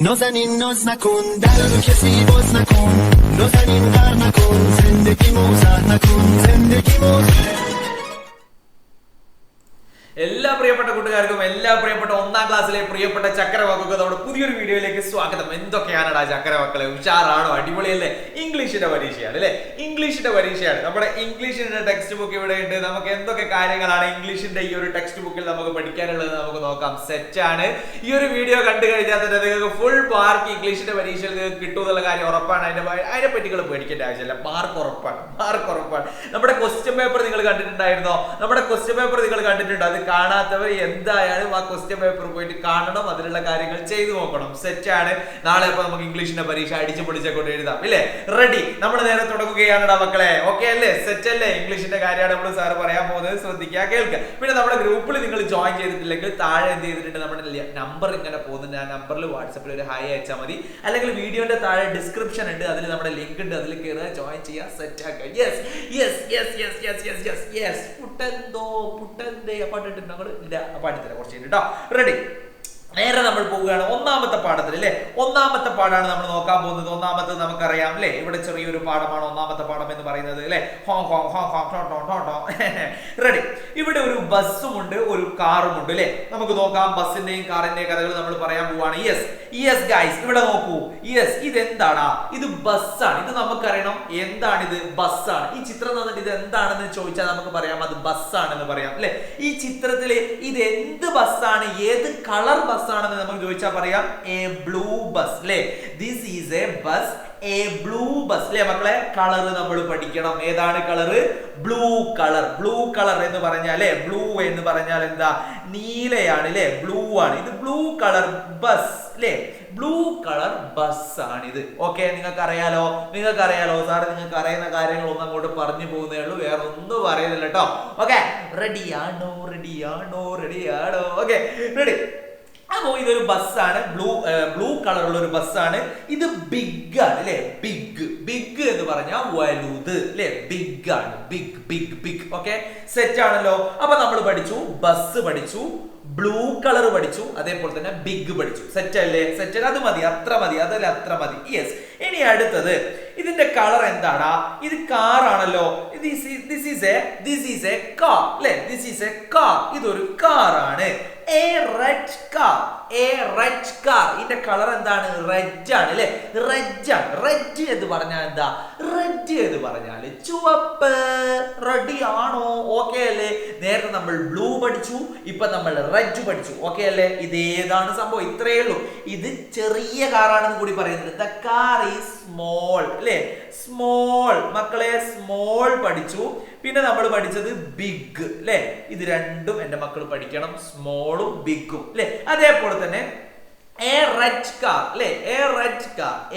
نازنین ناز نکن در رو کسی باز نکن نازنین غر نکن زندگی موزه نکن زندگی موزه എല്ലാ പ്രിയപ്പെട്ട കൂട്ടുകാർക്കും എല്ലാ പ്രിയപ്പെട്ട ഒന്നാം ക്ലാസ്സിലെ പ്രിയപ്പെട്ട ചക്കരവാക്കൊക്കെ നമ്മുടെ പുതിയൊരു വീഡിയോയിലേക്ക് സ്വാഗതം. എന്തൊക്കെയാണടാ ചക്കരവാക്കളെ, ഉഷാറാണോ? അടിപൊളിയല്ലേ? ഇംഗ്ലീഷിന്റെ പരീക്ഷയാണ് അല്ലെ? ഇംഗ്ലീഷിന്റെ പരീക്ഷയാണ്. നമ്മുടെ ഇംഗ്ലീഷിന്റെ ടെക്സ്റ്റ് ബുക്ക് ഇവിടെ ഉണ്ട്. നമുക്ക് എന്തൊക്കെ കാര്യങ്ങളാണ് ഇംഗ്ലീഷിന്റെ ഈ ഒരു ടെക്സ്റ്റ് ബുക്കിൽ നമുക്ക് പഠിക്കാനുള്ളത് നമുക്ക് നോക്കാം. സെറ്റാണ്. ഈ ഒരു വീഡിയോ കണ്ടു കഴിഞ്ഞാൽ തന്നെ നിങ്ങൾക്ക് ഫുൾ മാർക്ക് ഇംഗ്ലീഷിന്റെ പരീക്ഷയിൽ നിങ്ങൾക്ക് കിട്ടും എന്നുള്ള കാര്യം ഉറപ്പാണ്. അതിനെ പറ്റികൾ പേടിക്കേണ്ട ആവശ്യമില്ല. മാർക്ക് ഉറപ്പാണ്. നമ്മുടെ ക്വസ്റ്റ്യൻ പേപ്പർ നിങ്ങൾ കണ്ടിട്ടുണ്ടായിരുന്നോ? നമ്മുടെ ക്വസ്റ്റ്യൻ പേപ്പർ നിങ്ങൾ കണ്ടിട്ടുണ്ടോ? അത് കാണാത്തവർ എന്തായാലും ആ ക്വസ്റ്റ്യൻ പേപ്പർ പോയിട്ട് കാണണം, അതിലുള്ള കാര്യങ്ങൾ ചെയ്തു നോക്കണം. സെറ്റാണ്. നാളെ അപ്പൊ നമുക്ക് ഇംഗ്ലീഷിന്റെ പരീക്ഷ അടിച്ചു പൊളിച്ചൊക്കെ എഴുതാം ഇല്ലേ? റെഡി? നമ്മൾ നേരെ തുടങ്ങുകയാണടാ മക്കളെ. ഓക്കെ അല്ലേ? സെറ്റ് അല്ലേ? ഇംഗ്ലീഷിന്റെ കാര്യമാണ് നമ്മൾ സാറ് പറയാൻ പോകുന്നത്. ശ്രദ്ധിക്കുക, കേൾക്കുക. പിന്നെ നമ്മുടെ ഗ്രൂപ്പിൽ നിങ്ങൾ ജോയിൻ ചെയ്തിട്ടില്ലെങ്കിൽ താഴെ എന്ത് ചെയ്തിട്ടുണ്ട്, നമ്മുടെ നമ്പർ ഇങ്ങനെ പോകുന്നുണ്ട്. ആ നമ്പറിൽ വാട്സപ്പിൽ ഒരു ഹായ് അയച്ചാൽ മതി. അല്ലെങ്കിൽ വീഡിയോന്റെ താഴെ ഡിസ്ക്രിപ്ഷൻ ഉണ്ട്, അതിൽ നമ്മുടെ ലിങ്ക് ഉണ്ട്, അതിൽ കയറുക, ജോയിൻ ചെയ്യുക, സെറ്റ് ആക്കുക. പാടിത്തരാം കുറച്ച് കേട്ടോ. റെഡി? നേരെ നമ്മൾ പോവുകയാണ് ഒന്നാമത്തെ പാഠത്തിൽ അല്ലെ? ഒന്നാമത്തെ പാഠമാണ് നമ്മൾ നോക്കാൻ പോകുന്നത്. ഒന്നാമത്തെ നമുക്കറിയാം അല്ലെ? ഇവിടെ ചെറിയൊരു പാഠമാണ് ഒന്നാമത്തെ പാഠം എന്ന് പറയുന്നത് അല്ലെ? റെഡി? ഇവിടെ ഒരു ബസ്സും ഉണ്ട്, ഒരു കാറും ഉണ്ട് അല്ലെ? നമുക്ക് നോക്കാം. ബസ്സിന്റെയും കാറിന്റെയും കഥകൾ നമ്മൾ പറയാൻ പോവാണ്. യെസ് ഗൈസ്, ഇവിടെ നോക്കൂ. ഇതെന്താടാ? ഇത് ബസ്സാണ്. ഇത് നമുക്കറിയണം എന്താണിത്. ബസ്സാണ്. ഈ ചിത്രം തന്നിട്ട് ഇത് എന്താണെന്ന് ചോദിച്ചാൽ നമുക്ക് പറയാം അത് ബസ്സാണെന്ന് പറയാം അല്ലെ? ഈ ചിത്രത്തില് ഇത് എന്ത് ബസ്സാണ്, ഏത് കളർ ബസ് ആണെന്ന് നമുക്ക് ചോദിച്ചാൽ പറയാം എ ബ്ലൂ ബസ് അല്ലേ? This is A bus, A blue bus അല്ലേ മക്കളെ? കളർ നമ്മൾ പഠിക്കണം. ഏതാണ് colour? Blue colour. Blue colour എന്ന് പറഞ്ഞാൽ ബ്ലൂ എന്ന് പറഞ്ഞാൽ എന്താ? നീലയാണ് അല്ലെ? ബ്ലൂ ആണ്. ഇത് ബ്ലൂ കളർ ബസ് അല്ലേ? ബ്ലൂ കളർ ബസ് ആണിത്. ഓക്കെ, നിങ്ങൾക്ക് അറിയാലോ സാറ് നിങ്ങൾക്ക് അറിയുന്ന കാര്യങ്ങളൊന്നും അങ്ങോട്ട് പറഞ്ഞു പോകുന്നേ ഉള്ളൂ, വേറെ ഒന്നും പറയുന്നില്ല കേട്ടോ. ഓക്കെ, റെഡിയാണോ? Okay, ready? അപ്പോ ഇതൊരു ബസ്സാണ്, ബ്ലൂ കളറുള്ള ഒരു ബസ്സാണ്. ഇത് ബിഗ് ആണ് അല്ലെ? ബിഗ് എന്ന് പറഞ്ഞാൽ വലുത് അല്ലെ? ബിഗ് ആണ്. ബിഗ്. ഓക്കെ, സെറ്റ് ആണല്ലോ. അപ്പൊ നമ്മൾ പഠിച്ചു, ബസ് പഠിച്ചു, ബ്ലൂ കളർ പഠിച്ചു, അതേപോലെ തന്നെ ബിഗ് പഠിച്ചു. സെറ്റ് അല്ലേ? സെറ്റ്. അത് മതി, അത്ര മതി. യെസ്. ഇനി അടുത്തത്, ഇതിന്റെ കളർ എന്താടാ? ഇത് കാർ ആണല്ലോ. ദിസ് ഈസ് എ കാർ അല്ലെ? This is A car. ഇതൊരു കാർ ആണ്. A red car. ഇതിന്റെ കളർ എന്താണ്? റെഡ് ആണ് അല്ലെ? റെഡ് എന്ന് പറഞ്ഞാൽ എന്താ? റെഡ് എന്ന് പറഞ്ഞാൽ ചുവപ്പ്. റെഡി ആണോ? ഓക്കെ അല്ലേ? നേരത്തെ നമ്മൾ ബ്ലൂ പഠിച്ചു, ഇപ്പൊ നമ്മൾ റെഡ് പഠിച്ചു. ഓക്കെ അല്ലേ? ഇതേതാണ് സംഭവം? ഇത്രയേ ഉള്ളൂ. ഇത് ചെറിയ കാറാണെന്ന് കൂടി പറയുന്നത്. ദ കാർ ഈസ് സ്മോൾ അല്ലേ? സ്മോൾ മക്കളെ, സ്മോൾ പഠിച്ചു. പിന്നെ നമ്മൾ പഠിച്ചത് ബിഗ് അല്ലെ? ഇത് രണ്ടും എന്റെ മക്കൾ പഠിക്കണം, സ്മോളും ബിഗും അല്ലെ? അതേപോലെ തന്നെ എ റെഡ് കാർ അല്ലെ?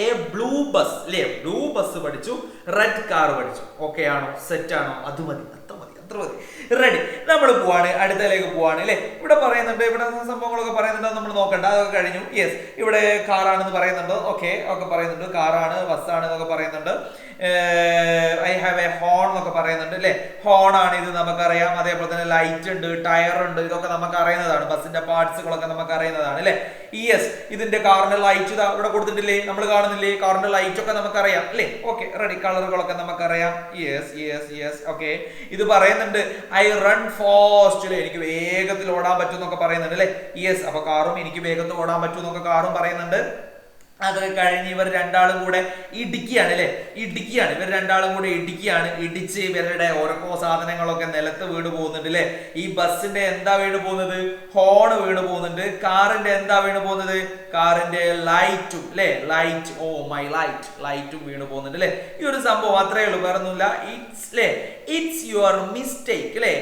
എ ബ്ലൂ ബസ് അല്ലെ? ബ്ലൂ ബസ് പഠിച്ചു, റെഡ് കാർ പഠിച്ചു. ഓക്കെ ആണോ? സെറ്റ് ആണോ? അത് മതി, അത്ര മതി. റെഡി? നമ്മൾ പോവാണ്, അടുത്തതിലേക്ക് പോവാണ് അല്ലെ? ഇവിടെ പറയുന്നുണ്ട്, ഇവിടെ സംഭവങ്ങളൊക്കെ പറയുന്നുണ്ടോ നമ്മൾ നോക്കണ്ട, അതൊക്കെ കഴിഞ്ഞു. യെസ്, ഇവിടെ കാറാണെന്ന് പറയുന്നുണ്ട്. ഓക്കെ പറയുന്നുണ്ട്, കാറാണ്, ബസ്സാണ് എന്നൊക്കെ പറയുന്നുണ്ട്. ഐ ഹാവ് എ ഹോൺ എന്നൊക്കെ പറയുന്നുണ്ട് അല്ലെ? ഹോൺ ആണ് ഇത്, നമുക്കറിയാം. അതേപോലെ തന്നെ ലൈറ്റ് ഉണ്ട്, ടയർ ഉണ്ട്, ഇതൊക്കെ നമുക്ക് അറിയുന്നതാണ്. ബസ്സിന്റെ പാർട്സുകളൊക്കെ നമുക്ക് അറിയുന്നതാണ് അല്ലെ? യെസ്, ഇതിന്റെ കാറിന്റെ ലൈറ്റ് ഇവിടെ കൊടുത്തിട്ടില്ലേ? നമ്മൾ കാണുന്നില്ലേ? കാറിന്റെ ലൈറ്റ് ഒക്കെ നമുക്കറിയാം അല്ലെ? Okay, ready? കളറുകളൊക്കെ നമുക്കറിയാം. യെസ്. ഓക്കെ, ഇത് പറയുന്നുണ്ട് ഐ റൺ ഫാസ്റ്റ് അല്ലെ? എനിക്ക് വേഗത്തിൽ ഓടാൻ പറ്റും എന്നൊക്കെ പറയുന്നുണ്ട് അല്ലെ? യെസ്, അപ്പൊ കാറും എനിക്ക് വേഗത്തിൽ ഓടാൻ പറ്റും എന്നൊക്കെ കാറും പറയുന്നുണ്ട്. അതൊക്കെ കഴിഞ്ഞ് ഇവർ രണ്ടാളും കൂടെ ഇടിക്കുകയാണ് അല്ലെ? ഇവർ രണ്ടാളും കൂടെ ഇടിച്ച് ഇവരുടെ ഓരോ സാധനങ്ങളൊക്കെ നിലത്ത് വീണ് പോകുന്നുണ്ട് അല്ലെ? ഈ ബസ്സിന്റെ എന്താ വീണ് പോകുന്നത്? ഹോൺ വീണ് പോകുന്നുണ്ട്. കാറിന്റെ എന്താ വീണ് പോകുന്നത്? കാറിന്റെ ലൈറ്റും അല്ലെ? ലൈറ്റും വീണ് പോകുന്നുണ്ട് അല്ലെ? ഈ ഒരു സംഭവം അത്രേ ഉള്ളൂ, വേറൊന്നുമില്ല. ഇറ്റ്സ് യുവർ മിസ്റ്റേക്ക് അല്ലെ?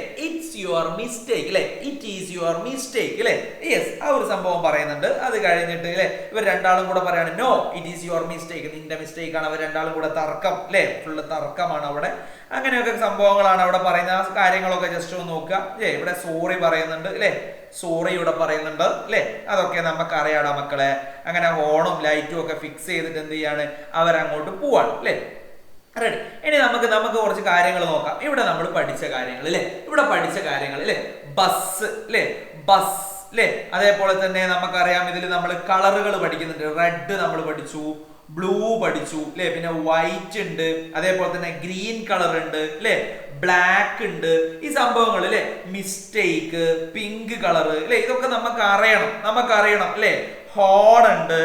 ഇറ്റ് ഈസ് യുവർ മിസ്റ്റേക്ക് അല്ലെ? യെസ്, ആ ഒരു സംഭവം പറയുന്നുണ്ട്. അത് കഴിഞ്ഞിട്ട് അല്ലെ ഇവർ രണ്ടാളും കൂടെ പറയാണ് no, it is your mistake. നിന്റെ മിസ്റ്റേക്ക് ആണ്. അവർ രണ്ടാളും കൂടെ തർക്കം അല്ലെ? ഫുള്ള് തർക്കമാണ് അവിടെ. അങ്ങനെയൊക്കെ സംഭവങ്ങളാണ് അവിടെ പറയുന്ന കാര്യങ്ങളൊക്കെ ജസ്റ്റ് ഒന്ന് നോക്കുക. ഇവിടെ സോറി പറയുന്നുണ്ട് അല്ലെ? സോറി ഇവിടെ പറയുന്നുണ്ട് അല്ലെ? അതൊക്കെ നമുക്ക് അറിയാടാ മക്കളെ. അങ്ങനെ ഹോണും ലൈറ്റും ഒക്കെ ഫിക്സ് ചെയ്തിട്ട് എന്ത് ചെയ്യാണ്? അവരങ്ങോട്ട് പോവാണ് അല്ലെ? റെഡി? ഇനി നമുക്ക് കുറച്ച് കാര്യങ്ങൾ നോക്കാം. ഇവിടെ നമ്മൾ പഠിച്ച കാര്യങ്ങൾ അല്ലെ? ബസ് അല്ലെ? ബസ് അല്ലെ. അതേപോലെ തന്നെ നമുക്കറിയാം ഇതിൽ നമ്മൾ കളറുകൾ പഠിക്കുന്നുണ്ട്. റെഡ് നമ്മൾ പഠിച്ചു, ബ്ലൂ പഠിച്ചു അല്ലെ, പിന്നെ വൈറ്റ് ഉണ്ട്, അതേപോലെ തന്നെ ഗ്രീൻ കളർ ഉണ്ട് അല്ലെ, ബ്ലാക്ക് ഉണ്ട്. ഈ സംഭവങ്ങൾ അല്ലെ, മിസ്റ്റേക്ക്, പിങ്ക് കളർ അല്ലെ, ഇതൊക്കെ നമുക്കറിയണം അല്ലെ. ഹോൺ ഉണ്ട്,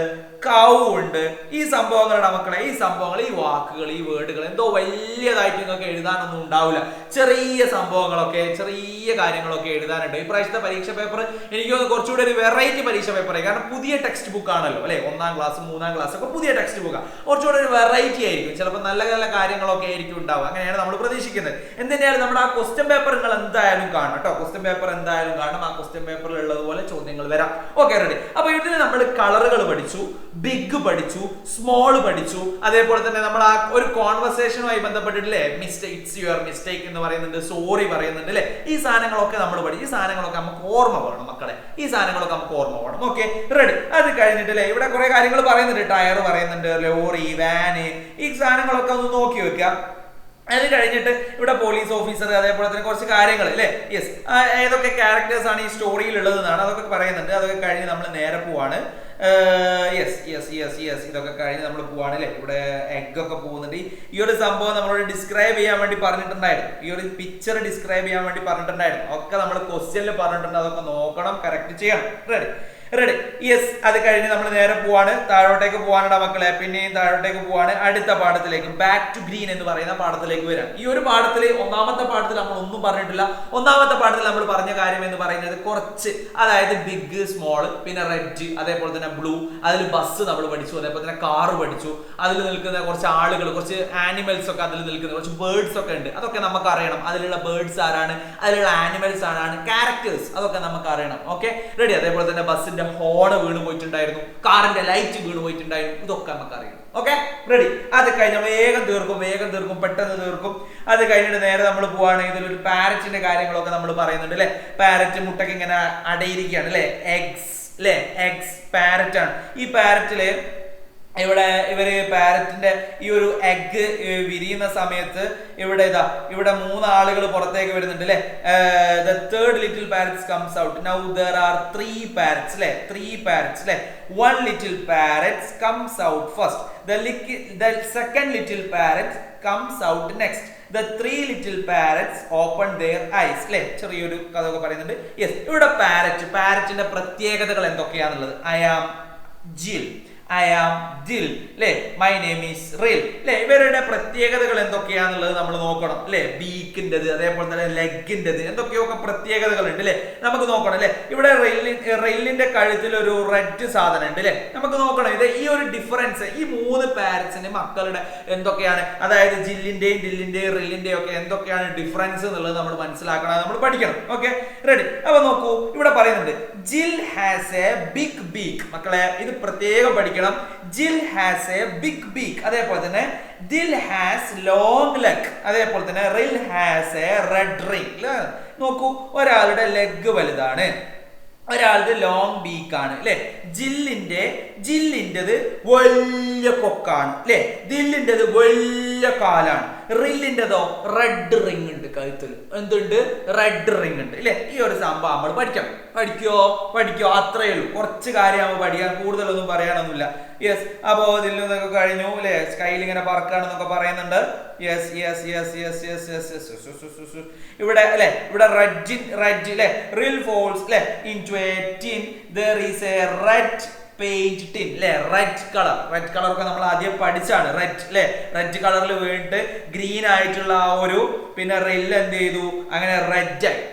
കൗ ഉണ്ട്. ഈ സംഭവങ്ങളുടെ മക്കളെ, ഈ സംഭവങ്ങൾ, ഈ വാക്കുകൾ, ഈ വേർഡുകൾ എന്തോ വലിയതായിട്ട് നിങ്ങൾക്ക് എഴുതാനൊന്നും ഉണ്ടാവില്ല. ചെറിയ സംഭവങ്ങളൊക്കെ, ചെറിയ കാര്യങ്ങളൊക്കെ എഴുതാനുണ്ട്. ഈ പ്രാവശ്യത്തെ പരീക്ഷ പേപ്പർ എനിക്ക് കുറച്ചുകൂടി ഒരു വെറൈറ്റി പരീക്ഷ പേപ്പറായി. കാരണം പുതിയ ടെക്സ്റ്റ് ബുക്ക് ആണല്ലോ അല്ലെ. 1ാം ക്ലാസ് 3ാം ക്ലാസ് ഒക്കെ പുതിയ ടെക്സ്റ്റ് ബുക്കാണ്. കുറച്ചുകൂടി ഒരു വെറൈറ്റി ആയിരിക്കും. ചിലപ്പോൾ നല്ല നല്ല കാര്യങ്ങളൊക്കെ ആയിരിക്കും ഉണ്ടാവുക. അങ്ങനെയാണ് നമ്മൾ പ്രതീക്ഷിക്കുന്നത്. എന്തിനായാലും നമ്മുടെ ആ ക്വസ്റ്റ്യൻ പേപ്പർ നിങ്ങൾ എന്തായാലും കാണണം കേട്ടോ. ക്വസ്റ്റ്യൻ പേപ്പർ എന്തായാലും കാണണം. ആ ക്വസ്റ്റ്യൻ പേപ്പറിൽ ഉള്ളതുപോലെ ചോദ്യങ്ങൾ വരാം. Okay, ready. അപ്പൊ ഇതിന് നമ്മൾ കളറുകൾ പഠിച്ചു, ബിഗ് പഠിച്ചു, സ്മോൾ പഠിച്ചു. അതേപോലെ തന്നെ നമ്മൾ ആ ഒരു കോൺവെർസേഷനുമായി ബന്ധപ്പെട്ടിട്ടില്ലേ, ഇറ്റ്സ് യുവർ മിസ്റ്റേക്ക് എന്ന് പറയുന്നുണ്ട്, സോറി പറയുന്നുണ്ട് അല്ലെ. ഈ സാധനങ്ങളൊക്കെ നമ്മൾ പഠിച്ചു. ഈ സാധനങ്ങളൊക്കെ നമുക്ക് ഓർമ്മ വേണം മക്കളെ. ഈ സാധനങ്ങളൊക്കെ നമുക്ക് ഓർമ്മ വേണം. Okay, ready. അത് കഴിഞ്ഞിട്ടില്ലേ ഇവിടെ കുറെ കാര്യങ്ങൾ പറയുന്നുണ്ട്. ടയർ പറയുന്നുണ്ട്, ലോറി, വാന്, ഈ സാധനങ്ങളൊക്കെ ഒന്ന് നോക്കി വെക്കുക. അത് കഴിഞ്ഞിട്ട് ഇവിടെ പോലീസ് ഓഫീസർ, അതേപോലെ തന്നെ കുറച്ച് കാര്യങ്ങൾ അല്ലേ. യെസ്, ഏതൊക്കെ ക്യാരക്ടേഴ്സ് ആണ് ഈ സ്റ്റോറിയിൽ ഉള്ളതെന്നാണ് അതൊക്കെ പറയുന്നുണ്ട്. അതൊക്കെ കഴിഞ്ഞ് നമ്മൾ നേരെ പോവാണ്. ഇതൊക്കെ കഴിഞ്ഞ് നമ്മൾ പോവാണ് അല്ലേ. ഇവിടെ എഗ് ഒക്കെ പോകുന്നുണ്ട്. ഈ ഒരു സംഭവം നമ്മളോട് ഡിസ്ക്രൈബ് ചെയ്യാൻ വേണ്ടി പറഞ്ഞിട്ടുണ്ടായിരുന്നു. ഈ ഒരു പിക്ചർ ഡിസ്ക്രൈബ് ചെയ്യാൻ വേണ്ടി പറഞ്ഞിട്ടുണ്ടായിരുന്നു. ഒക്കെ നമ്മൾ ക്വസ്റ്റ്യനിൽ പറഞ്ഞിട്ടുണ്ട്. അതൊക്കെ നോക്കണം, കറക്റ്റ് ചെയ്യണം. റെഡി. യെസ്, അത് കഴിഞ്ഞ് നമ്മൾ നേരെ പോവാണ്. താഴോട്ടേക്ക് പോവാനുണ്ട് മക്കളെ. പിന്നെയും താഴോട്ടേക്ക് പോവാണ്. അടുത്ത പാഠത്തിലേക്ക്, ബാക്ക് ടു ഗ്രീൻ എന്ന് പറയുന്ന പാഠത്തിലേക്ക് വരാം. ഈ ഒരു പാഠത്തിൽ, ഒന്നാമത്തെ പാഠത്തിൽ നമ്മൾ ഒന്നും പറഞ്ഞിട്ടില്ല. ഒന്നാമത്തെ പാഠത്തിൽ നമ്മൾ പറഞ്ഞ കാര്യം എന്ന് പറയുന്നത് കുറച്ച്, അതായത് ബിഗ്, സ്മോൾ, പിന്നെ റെഡ്, അതേപോലെ തന്നെ ബ്ലൂ. അതിൽ ബസ് നമ്മൾ പഠിച്ചു, അതേപോലെ തന്നെ കാറ് പഠിച്ചു. അതിൽ നിൽക്കുന്ന കുറച്ച് ആളുകൾ, കുറച്ച് ആനിമൽസ് ഒക്കെ അതിൽ നിൽക്കുന്ന കുറച്ച് ബേർഡ്സ് ഒക്കെ ഉണ്ട്. അതൊക്കെ നമുക്ക് അറിയണം. അതിലുള്ള ബേർഡ്സ് ആരാണ്, അതിലുള്ള ആനിമൽസ് ആരാണ്, ക്യാരക്ടേഴ്സ്, അതൊക്കെ നമുക്ക് അറിയണം. Okay, ready. അതേപോലെ തന്നെ ബസ്സിന്റെ ഹോൺ വീണ് പോയിട്ടുണ്ടായിരുന്നു, കാറിന്റെ ലൈറ്റ് വീണ് പോയിട്ടുണ്ടായിരുന്നു. ഇതൊക്കെ നമുക്ക് അറിയണം. Okay, ready. അത് കഴിഞ്ഞ് വേഗം തീർക്കും, പെട്ടെന്ന് തീർക്കും. അത് കഴിഞ്ഞിട്ട് നേരെ നമ്മൾ പോവാണ്. ഇതിലൊരു പാരറ്റിന്റെ കാര്യങ്ങളൊക്കെ നമ്മൾ പറയുന്നുണ്ട് അല്ലെ. പാരറ്റ് മുട്ടയ്ക്ക് ഇങ്ങനെ അടയിരിക്കുകയാണ് അല്ലെ. എഗ്സ് പാരറ്റ് ആണ്. ഈ പാരറ്റില് ഇവിടെ ഇവര് പാരറ്റിന്റെ ഈ ഒരു എഗ് വിരിയുന്ന സമയത്ത് ഇവിടെ ഇവിടെ 3 ആളുകൾ പുറത്തേക്ക് വരുന്നുണ്ട് അല്ലെ. The third little parrot comes out. Now there are 3 parrots അല്ലെ. 3 parrots അല്ലെ. 1 little parrot comes out first. The second little parrot comes out next. The 3 little parrots open their eyes അല്ലെ. ചെറിയൊരു കഥ ഒക്കെ പറയുന്നുണ്ട്. യെസ്, ഇവിടെ പാരറ്റിന്റെ പ്രത്യേകതകൾ എന്തൊക്കെയാണുള്ളത്. I am Dil അല്ലെ. മൈ നെയിം ഈസ് റിൽ അല്ലെ. ഇവരുടെ പ്രത്യേകതകൾ എന്തൊക്കെയാന്നുള്ളത് നമ്മൾ നോക്കണം അല്ലെ. ബീക്കിൻ്റെത്, അതേപോലെ തന്നെ ലെഗിൻ്റെത്, എന്തൊക്കെയൊക്കെ പ്രത്യേകതകൾ ഉണ്ട് അല്ലെ. നമുക്ക് നോക്കണം അല്ലെ. ഇവിടെ റെയിലിന്റെ കഴുത്തിൽ ഒരു റെഡ് സാധനം ഉണ്ട് അല്ലെ. നമുക്ക് നോക്കണം ഇത് ഈ ഒരു ഡിഫറൻസ് ഈ 3 പാരറ്റ്സിന്റെ മക്കളുടെ എന്തൊക്കെയാണ്, അതായത് ജില്ലിന്റെയും ഡില്ലിന്റെയും റില്ലിന്റെയും ഒക്കെ എന്തൊക്കെയാണ് ഡിഫറൻസ് എന്നുള്ളത് നമ്മൾ മനസ്സിലാക്കണം, നമ്മൾ പഠിക്കണം. Okay, ready. അപ്പൊ നോക്കൂ, ഇവിടെ പറയുന്നുണ്ട് ജിൽ ഹാസ് എ ബിഗ് ബീക്ക്. മക്കളെ ഇത് പ്രത്യേകം പഠിക്കണം. ജിൽ ഹാസ് എ ബിഗ് ബീക്ക്. അതേപോലെ തന്നെ ദിൽ ഹാസ് ലോങ് ലെഗ്. അതേപോലെ തന്നെ റിൽ ഹാസ് എ റെഡ് റിംഗ്. നോക്കൂ, ഒരാളുടെ ലെഗ് വലുതാണ്, ഒരാളുടെ ലോങ് ബീക്ക് ആണ് അല്ലെ. ജില്ലിൻ്റെത് വലിയ കൊക്കാണ് അല്ലെ. ദില്ലിൻ്റെത് വലിയ കാലാണ്. റില്ലിൻ്റെതോ റെഡ് റിംഗ് ഉണ്ട് കഴുത്തിൽ. എന്തുണ്ട്? റെഡ് റിംഗ് ഉണ്ട് അല്ലെ. ഈ ഒരു സംഭവം നമ്മൾ പഠിക്കണം. പഠിക്കോ അത്രയേ ഉള്ളൂ. കുറച്ച് കാര്യം നമ്മൾ പഠിക്കാൻ, കൂടുതലൊന്നും പറയാനൊന്നുമില്ല. യെസ്, അപ്പോ ഇതിൽ നിന്നൊക്കെ കഴിഞ്ഞു അല്ലെ. സ്കൈൽ ഇങ്ങനെ പറക്കാണെന്നൊക്കെ പറയുന്നുണ്ട്. യെസ്. ഇവിടെ അല്ലെ, ഇവിടെ റെഡ് അല്ലെ. റിൽ ഫോൾസ് അല്ലെ into a tin. There is a red paint tin അല്ലെ. റെഡ് കളർ ഒക്കെ നമ്മൾ ആദ്യം പഠിച്ചാണ്. റെഡ് അല്ലെ. റെഡ് കളറിൽ വീണിട്ട് ഗ്രീൻ ആയിട്ടുള്ള ആ ഒരു പിന്നെ റെല്ല് എന്ത് ചെയ്തു, അങ്ങനെ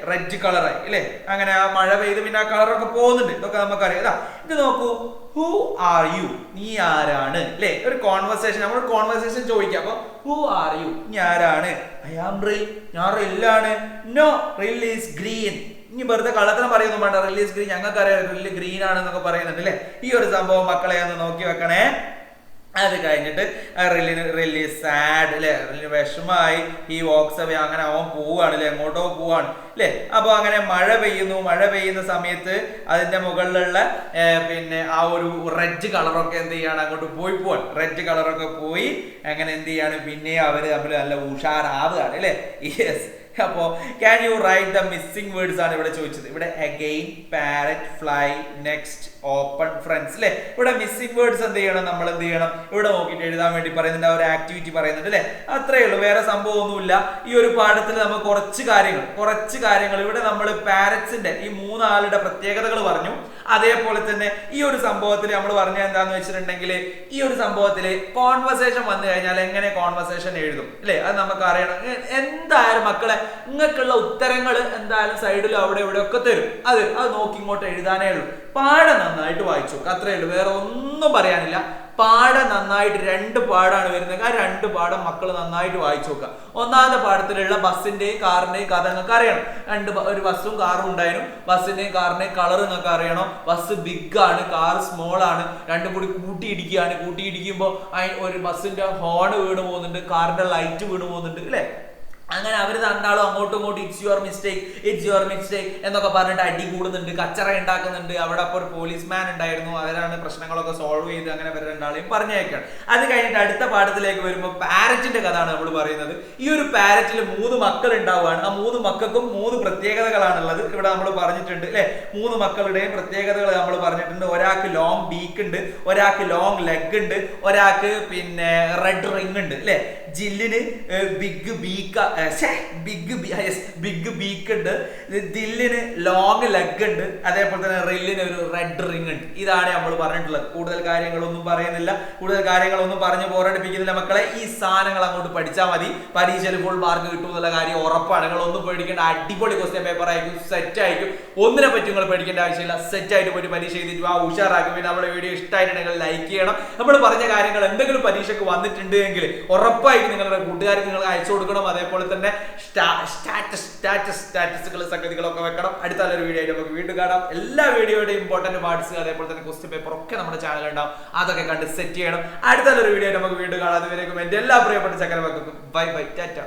റെഡ് കളറായി അല്ലെ. അങ്ങനെ ആ മഴ പെയ്ത് പിന്നെ ആ കളറൊക്കെ പോകുന്നുണ്ട്. ഇതൊക്കെ നമുക്കറിയാം. ഇത് നോക്കൂ, ഹു ആർ യു, നീ ആരാണ് അല്ലെ. ഒരു കോൺവെർസേഷൻ, നമ്മൾ കോൺവെർസേഷൻ ചോദിക്കാം. അപ്പൊ ഹു ആർ യു, നീ ആരാണ്. ഐ ആം റിൽ, ഞാൻ റില്ലാണ്. നോ, റിൽ ഈസ് ഗ്രീൻ. ഇനി വെറുതെ കള്ളത്തരം പറയൊന്നും വേണ്ട. റിലീസ് ഗ്രീൻ, ഞങ്ങൾക്കറിയാം റില്ല് ഗ്രീൻ ആണെന്നൊക്കെ പറയുന്നുണ്ട് അല്ലെ. ഈ ഒരു സംഭവം മക്കളെ ഒന്ന് നോക്കി വെക്കണേ. അത് കഴിഞ്ഞിട്ട് റിലി സാഡ് അല്ലെ. റിലി വിഷമായി. ഈ വോക്സ് അവേ, അങ്ങനെ അവൻ പോവാണ് അല്ലെ, എങ്ങോട്ടോ പോവാണ് അല്ലെ. അപ്പൊ അങ്ങനെ മഴ പെയ്യുന്ന സമയത്ത് അതിന്റെ മുകളിലുള്ള പിന്നെ ആ ഒരു റെഡ് കളറൊക്കെ എന്ത് ചെയ്യാണ്, അങ്ങോട്ട് പോവാണ്. റെഡ് കളറൊക്കെ പോയി അങ്ങനെ എന്ത് ചെയ്യാണ്, പിന്നെ അവര് തമ്മിൽ നല്ല ഉഷാറാവുകയാണ് അല്ലെ. യെസ്, അപ്പോ can you write the missing words ആണ് ഇവിടെ ചോദിച്ചത്. ഇവിടെ again, parrot, fly, next, open, friends അല്ലെ. ഇവിടെ മിസ്സിംഗ് വേർഡ്സ് എന്ത് ചെയ്യണം, നമ്മൾ എന്ത് ചെയ്യണം, ഇവിടെ നോക്കിയിട്ട് എഴുതാൻ വേണ്ടി പറയുന്നുണ്ട്. ഒരു ആക്ടിവിറ്റി പറയുന്നുണ്ട് അല്ലെ. അത്രേ ഉള്ളൂ, വേറെ സംഭവം ഒന്നുമില്ല. ഈ ഒരു പാഠത്തിൽ നമ്മൾ കുറച്ച് കാര്യങ്ങൾ ഇവിടെ നമ്മൾ പാരറ്റ്സിന്റെ ഈ മൂന്നാളുടെ പ്രത്യേകതകൾ പറഞ്ഞു. അതേപോലെ തന്നെ ഈ ഒരു സംഭവത്തിൽ നമ്മൾ പറഞ്ഞ എന്താന്ന് വെച്ചിട്ടുണ്ടെങ്കിൽ, ഈ ഒരു സംഭവത്തിൽ കോൺവെർസേഷൻ വന്നു കഴിഞ്ഞാൽ എങ്ങനെ കോൺവെർസേഷൻ എഴുതും അല്ലെ, അത് നമുക്ക് അറിയണം. എന്തായാലും മക്കളെ നിങ്ങൾക്കുള്ള ഉത്തരങ്ങൾ എന്തായാലും സൈഡിലും അവിടെ ഇവിടെ ഒക്കെ തരും. അത് നോക്കി ഇങ്ങോട്ട് എഴുതാനേ ഉള്ളൂ. പാഠം നന്നായിട്ട് വായിച്ചു, അത്രേ ഉള്ളൂ, വേറെ ഒന്നും പറയാനില്ല. പാഠം നന്നായിട്ട് 2 പാഠമാണ് വരുന്നത്. ആ 2 പാഠം മക്കൾ നന്നായിട്ട് വായിച്ചു നോക്കുക. ഒന്നാമത്തെ പാഠത്തിലുള്ള ബസ്സിന്റെയും കാറിന്റെയും കഥ നിങ്ങൾക്ക് അറിയണം. ഒരു ബസ്സും കാറും ഉണ്ടായിരുന്നു. ബസ്സിന്റെയും കാറിന്റെയും കളർ നിങ്ങൾക്ക് അറിയണം. ബസ് ബിഗ് ആണ്, കാർ സ്മോൾ ആണ്. രണ്ടും കൂടി കൂട്ടിയിടിക്കുകയാണ്. കൂട്ടിയിടിക്കുമ്പോൾ ഒരു ബസ്സിന്റെ ഹോൺ വീണ് പോകുന്നുണ്ട്, കാറിന്റെ ലൈറ്റ് വീണ് പോകുന്നുണ്ട് അല്ലെ. അങ്ങനെ അവർ രണ്ടാളും അങ്ങോട്ടും ഇങ്ങോട്ടും ഇറ്റ്സ് യുവർ മിസ്റ്റേക്ക് എന്നൊക്കെ പറഞ്ഞിട്ട് അടി കൂടുന്നുണ്ട്, കച്ചറ ഉണ്ടാക്കുന്നുണ്ട്. അവിടെ അപ്പോൾ ഒരു പോലീസ്മാൻ ഉണ്ടായിരുന്നു, അവരാണ് പ്രശ്നങ്ങളൊക്കെ സോൾവ് ചെയ്ത് അങ്ങനെ അവർ രണ്ടാളെയും പറഞ്ഞേക്കാണ്. അത് കഴിഞ്ഞിട്ട് അടുത്ത പാഠത്തിലേക്ക് വരുമ്പോൾ പാരറ്റിന്റെ കഥയാണ് നമ്മൾ പറയുന്നത്. ഈ ഒരു പാരറ്റിൽ 3 മക്കൾ ഉണ്ടാവുകയാണ്. ആ 3 മക്കൾക്കും 3 പ്രത്യേകതകളാണുള്ളത്. ഇവിടെ നമ്മൾ പറഞ്ഞിട്ടുണ്ട് അല്ലെ. 3 മക്കളുടെയും പ്രത്യേകതകൾ നമ്മൾ പറഞ്ഞിട്ടുണ്ട്. ഒരാൾക്ക് ലോങ് ബീക്ക് ഉണ്ട്, ഒരാൾക്ക് ലോങ് ലെഗ് ഉണ്ട്, ഒരാൾക്ക് പിന്നെ റെഡ് റിംഗ് ഉണ്ട് അല്ലെ. ജില്ലിന് ബിഗ് ബീക്ക് ഉണ്ട്, ദില്ലിന് ലോങ് ലെഗ് ഉണ്ട്, അതേപോലെ തന്നെ റില്ലിന് ഒരു റെഡ് റിംഗ് ഉണ്ട്. ഇതാണ് നമ്മൾ പറഞ്ഞിട്ടുള്ളത്. കൂടുതൽ കാര്യങ്ങളൊന്നും പറഞ്ഞു പോരടിപ്പിക്കുന്നില്ല മക്കളെ. ഈ സാധനങ്ങൾ അങ്ങോട്ട് പഠിച്ചാൽ മതി. പരീക്ഷയിൽ ഫുൾ മാർക്ക് കിട്ടും എന്നുള്ള കാര്യം ഉറപ്പാണ്. നിങ്ങൾ ഒന്നും പേടിക്കേണ്ട, അടിപൊളി ക്വസ്റ്റ്യൻ പേപ്പർ ആയിരിക്കും, സെറ്റ് ആയിരിക്കും. ഒന്നിനെ പറ്റി നിങ്ങൾ പേടിക്കേണ്ട ആവശ്യമില്ല. സെറ്റ് ആയിട്ട് പോയിട്ട് പരീക്ഷ എഴുതിയിട്ട് ഉഷാറാക്കും. പിന്നെ നമ്മുടെ വീഡിയോ ഇഷ്ടമായിട്ടുണ്ടെങ്കിൽ ലൈക്ക് ചെയ്യണം. നമ്മൾ പറഞ്ഞ കാര്യങ്ങൾ എന്തെങ്കിലും പരീക്ഷയ്ക്ക് വന്നിട്ടുണ്ട് എങ്കിൽ ഉറപ്പായിട്ടും നിങ്ങളുടെ കൂട്ടുകാർക്ക് നിങ്ങൾ അയച്ചു കൊടുക്കണം. അതേപോലെ തന്നെ സ്റ്റാറ്റസുകൾ സംഗതികളൊക്കെ വെക്കണം. അടുത്ത നല്ലൊരു വീഡിയോ ആയിട്ട് നമുക്ക് വീണ്ടും കാണാം. എല്ലാ വീഡിയോയുടെയും ഇമ്പോർട്ടന്റ് പാർട്സ് അതേപോലെ തന്നെ ക്വസ്റ്റ്യൻ പേപ്പർ ഒക്കെ നമ്മുടെ ചാനൽ ഉണ്ടാവും. അതൊക്കെ കണ്ട് സെറ്റ് ചെയ്യണം. അടുത്ത നല്ലൊരു വീഡിയോ ആയിട്ട് നമുക്ക് വീണ്ടും കാണാം. അതുവരേക്കും എന്റെ എല്ലാ പ്രിയപ്പെട്ട ചക്കര മക്കൾക്കും ബൈ ബൈ, ടാറ്റ.